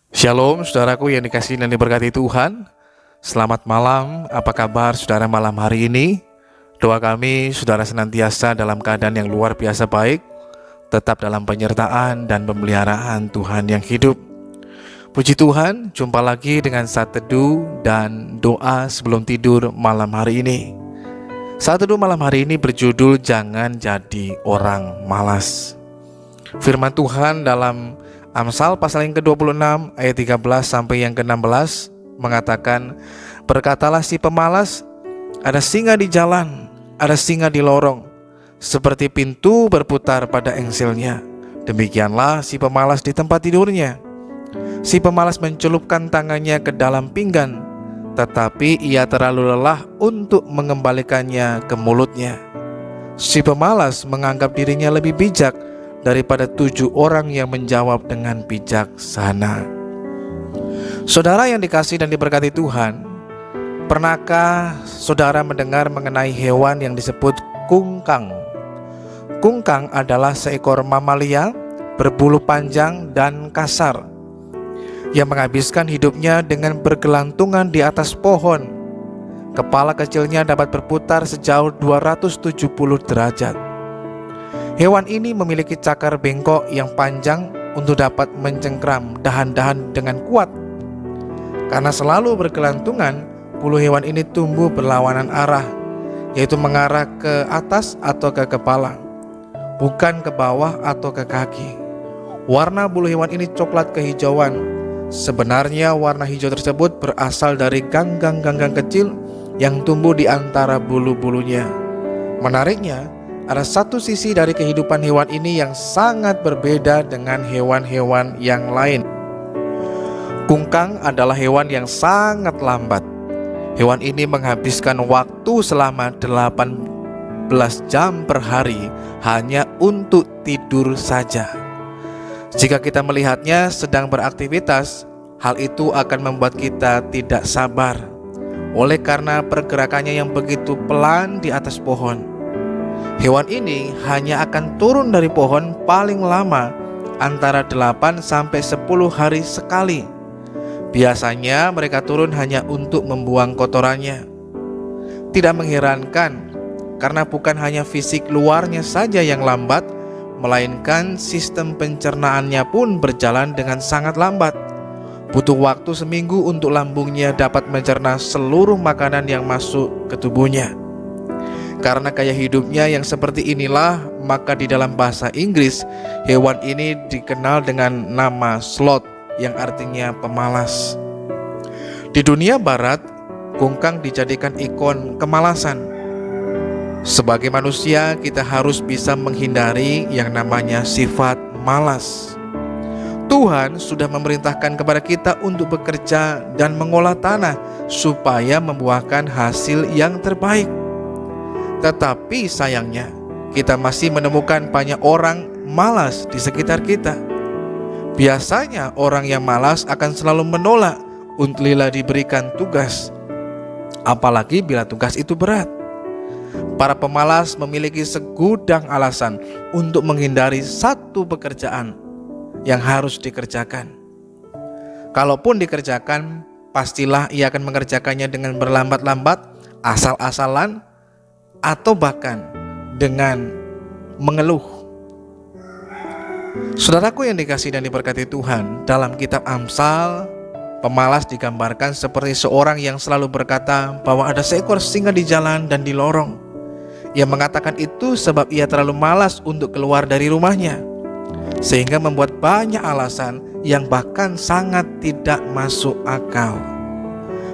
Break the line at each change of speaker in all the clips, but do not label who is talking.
Shalom, saudaraku yang dikasihi dan diberkati Tuhan. Selamat malam, apa kabar saudara malam hari ini? Doa kami, saudara senantiasa dalam keadaan yang luar biasa baik, tetap dalam penyertaan dan pemeliharaan Tuhan yang hidup. Puji Tuhan, jumpa lagi dengan saat teduh dan doa sebelum tidur malam hari ini. Saat teduh malam hari ini berjudul Jangan Jadi Orang Malas. Firman Tuhan dalam Amsal pasal yang ke-26 ayat 13 sampai yang ke-16 mengatakan, "Berkatalah si pemalas, ada singa di jalan, ada singa di lorong, seperti pintu berputar pada engselnya. Demikianlah si pemalas di tempat tidurnya. Si pemalas mencelupkan tangannya ke dalam pinggan, tetapi ia terlalu lelah untuk mengembalikannya ke mulutnya. Si pemalas menganggap dirinya lebih bijak daripada 7 orang yang menjawab dengan bijaksana." Saudara yang dikasihi dan diberkati Tuhan, pernahkah saudara mendengar mengenai hewan yang disebut kungkang? Kungkang adalah seekor mamalia berbulu panjang dan kasar yang menghabiskan hidupnya dengan bergelantungan di atas pohon. Kepala kecilnya dapat berputar sejauh 270 derajat. Hewan ini memiliki cakar bengkok yang panjang untuk dapat mencengkram dahan-dahan dengan kuat. Karena selalu bergelantungan, bulu hewan ini tumbuh berlawanan arah, yaitu mengarah ke atas atau ke kepala, bukan ke bawah atau ke kaki. Warna bulu hewan ini coklat kehijauan. Sebenarnya warna hijau tersebut berasal dari ganggang-ganggang kecil yang tumbuh di antara bulu-bulunya. Menariknya, ada satu sisi dari kehidupan hewan ini yang sangat berbeda dengan hewan-hewan yang lain. Kungkang adalah hewan yang sangat lambat. Hewan ini menghabiskan waktu selama 18 jam per hari hanya untuk tidur saja. Jika kita melihatnya sedang beraktivitas, hal itu akan membuat kita tidak sabar, oleh karena pergerakannya yang begitu pelan di atas pohon. Hewan ini hanya akan turun dari pohon paling lama antara 8 sampai 10 hari sekali. Biasanya mereka turun hanya untuk membuang kotorannya. Tidak mengherankan, karena bukan hanya fisik luarnya saja yang lambat, melainkan sistem pencernaannya pun berjalan dengan sangat lambat. Butuh waktu seminggu untuk lambungnya dapat mencerna seluruh makanan yang masuk ke tubuhnya. Karena gaya hidupnya yang seperti inilah, maka di dalam bahasa Inggris, hewan ini dikenal dengan nama sloth, yang artinya pemalas. Di dunia barat, kungkang dijadikan ikon kemalasan. Sebagai manusia, kita harus bisa menghindari yang namanya sifat malas. Tuhan sudah memerintahkan kepada kita untuk bekerja dan mengolah tanah supaya membuahkan hasil yang terbaik. Tetapi sayangnya, kita masih menemukan banyak orang malas di sekitar kita. Biasanya orang yang malas akan selalu menolak bila diberikan tugas, apalagi bila tugas itu berat. Para pemalas memiliki segudang alasan untuk menghindari satu pekerjaan yang harus dikerjakan. Kalaupun dikerjakan, pastilah ia akan mengerjakannya dengan berlambat-lambat, asal-asalan, atau bahkan dengan mengeluh. Saudaraku yang dikasihi dan diberkati Tuhan, dalam kitab Amsal, pemalas digambarkan seperti seorang yang selalu berkata bahwa ada seekor singa di jalan dan di lorong. Ia mengatakan itu sebab ia terlalu malas untuk keluar dari rumahnya, sehingga membuat banyak alasan yang bahkan sangat tidak masuk akal.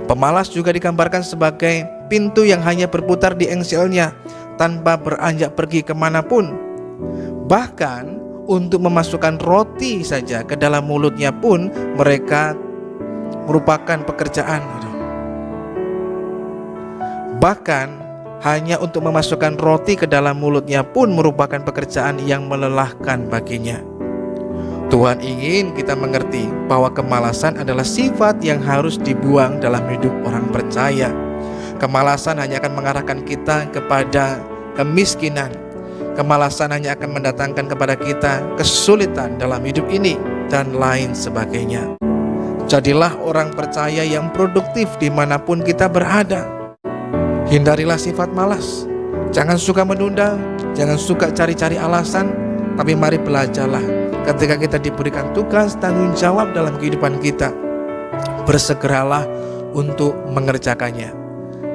Pemalas juga digambarkan sebagai pintu yang hanya berputar di engselnya tanpa beranjak pergi kemanapun. Bahkan untuk memasukkan roti saja ke dalam mulutnya pun mereka merupakan pekerjaan. Bahkan hanya untuk memasukkan roti ke dalam mulutnya pun merupakan pekerjaan yang melelahkan baginya. Tuhan ingin kita mengerti bahwa kemalasan adalah sifat yang harus dibuang dalam hidup orang percaya. Kemalasan hanya akan mengarahkan kita kepada kemiskinan. Kemalasan hanya akan mendatangkan kepada kita kesulitan dalam hidup ini dan lain sebagainya. Jadilah orang percaya yang produktif dimanapun kita berada. Hindarilah sifat malas. Jangan suka menunda, jangan suka cari-cari alasan, tapi mari belajarlah ketika kita diberikan tugas tanggung jawab dalam kehidupan kita. Bersegeralah untuk mengerjakannya.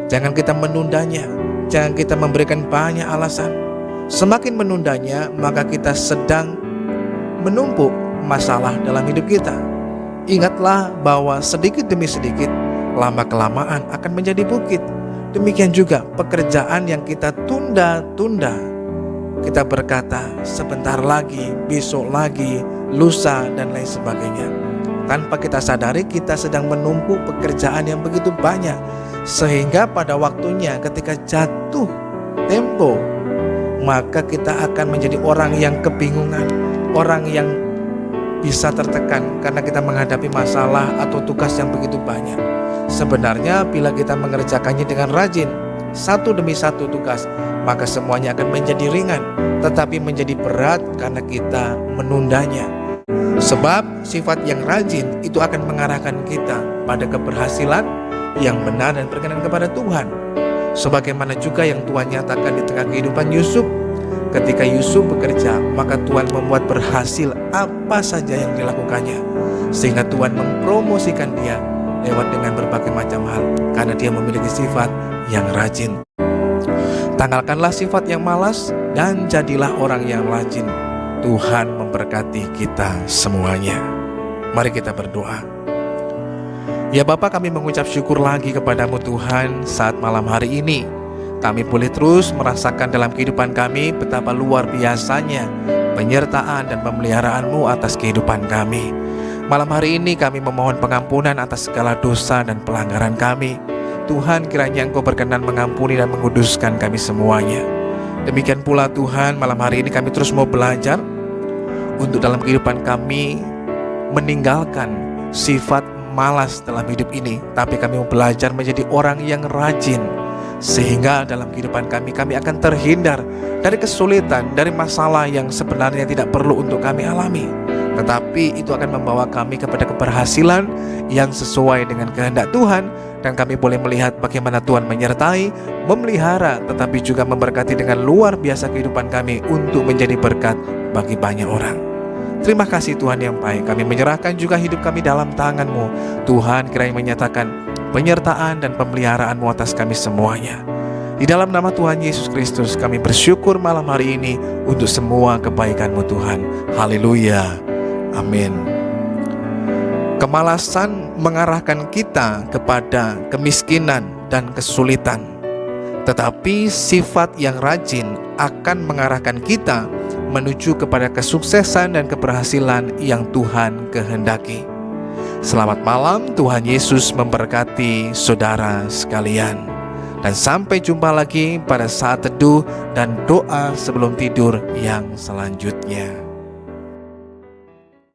Jangan kita menundanya, jangan kita memberikan banyak alasan. Semakin menundanya, maka kita sedang menumpuk masalah dalam hidup kita. Ingatlah bahwa sedikit demi sedikit, lama-kelamaan akan menjadi bukit. Demikian juga pekerjaan yang kita tunda-tunda. Kita berkata sebentar lagi, besok lagi, lusa, dan lain sebagainya. Tanpa kita sadari kita sedang menumpuk pekerjaan yang begitu banyak, sehingga pada waktunya ketika jatuh tempo, maka kita akan menjadi orang yang kebingungan, orang yang bisa tertekan karena kita menghadapi masalah atau tugas yang begitu banyak. Sebenarnya bila kita mengerjakannya dengan rajin, satu demi satu tugas, maka semuanya akan menjadi ringan, tetapi menjadi berat karena kita menundanya. Sebab sifat yang rajin itu akan mengarahkan kita pada keberhasilan yang benar dan berkenan kepada Tuhan. Sebagaimana juga yang Tuhan nyatakan di tengah kehidupan Yusuf. Ketika Yusuf bekerja, maka Tuhan membuat berhasil apa saja yang dilakukannya, sehingga Tuhan mempromosikan dia lewat dengan berbagai macam hal, karena dia memiliki sifat yang rajin. Tanggalkanlah sifat yang malas dan jadilah orang yang rajin. Tuhan memberkati kita semuanya. Mari kita berdoa. Ya Bapa, kami mengucap syukur lagi kepadamu Tuhan saat malam hari ini. Kami boleh terus merasakan dalam kehidupan kami betapa luar biasanya penyertaan dan pemeliharaanmu atas kehidupan kami. Malam hari ini kami memohon pengampunan atas segala dosa dan pelanggaran kami. Tuhan, kiranya Engkau berkenan mengampuni dan menguduskan kami semuanya. Demikian pula Tuhan, malam hari ini kami terus mau belajar untuk dalam kehidupan kami meninggalkan sifat malas dalam hidup ini, tapi kami mau belajar menjadi orang yang rajin, sehingga dalam kehidupan kami akan terhindar dari kesulitan, dari masalah yang sebenarnya tidak perlu untuk kami alami, tetapi itu akan membawa kami kepada keberhasilan yang sesuai dengan kehendak Tuhan. Dan kami boleh melihat bagaimana Tuhan menyertai, memelihara, tetapi juga memberkati dengan luar biasa kehidupan kami untuk menjadi berkat bagi banyak orang. Terima kasih Tuhan yang baik. Kami menyerahkan juga hidup kami dalam tangan-Mu. Tuhan, kiranya menyatakan penyertaan dan pemeliharaan-Mu atas kami semuanya. Di dalam nama Tuhan Yesus Kristus kami bersyukur malam hari ini untuk semua kebaikan-Mu Tuhan. Haleluya. Amin. Kemalasan mengarahkan kita kepada kemiskinan dan kesulitan, tetapi sifat yang rajin akan mengarahkan kita menuju kepada kesuksesan dan keberhasilan yang Tuhan kehendaki. Selamat malam, Tuhan Yesus memberkati saudara sekalian. Dan sampai jumpa lagi pada saat teduh dan doa sebelum tidur yang selanjutnya.